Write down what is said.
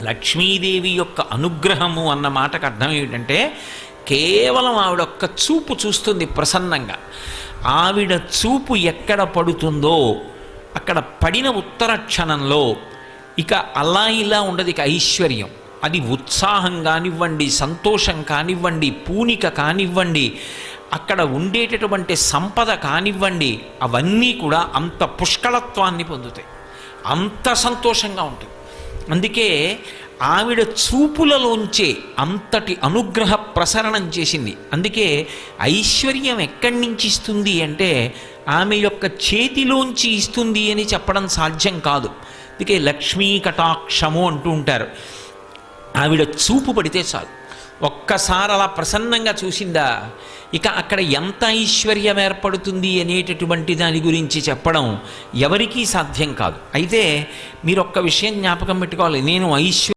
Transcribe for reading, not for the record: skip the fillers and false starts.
లక్ష్మీదేవి యొక్క అనుగ్రహము అన్న మాటకు అర్థం ఏమిటంటే కేవలం ఆవిడ ఒక్క చూపు చూస్తుంది ప్రసన్నంగా. ఆవిడ చూపు ఎక్కడ పడుతుందో అక్కడ పడిన ఉత్తర క్షణంలో ఇక అలా ఇలా ఉండదు, ఇక ఐశ్వర్యం. అది ఉత్సాహం కానివ్వండి, సంతోషం కానివ్వండి, పూనిక కానివ్వండి, అక్కడ ఉండేటటువంటి సంపద కానివ్వండి, అవన్నీ కూడా అంత పుష్కళత్వాన్ని పొందుతాయి, అంత సంతోషంగా ఉంటుంది. అందుకే ఆవిడ చూపులలోంచే అంతటి అనుగ్రహ ప్రసరణం చేసింది. అందుకే ఐశ్వర్యం ఎక్కడి నుంచి ఇస్తుంది అంటే ఆమె యొక్క చేతిలోంచి ఇస్తుంది అని చెప్పడం సాధ్యం కాదు. అందుకే లక్ష్మీ కటాక్షము అంటూ ఉంటారు. ఆవిడ చూపు పడితే చాలు, ఒక్కసారి అలా ప్రసన్నంగా చూసిందా ఇక అక్కడ ఎంత ఐశ్వర్యం ఏర్పడుతుంది అనేటటువంటి దాని గురించి చెప్పడం ఎవరికీ సాధ్యం కాదు. అయితే మీరు ఒక్క విషయం జ్ఞాపకం పెట్టుకోవాలి, నేను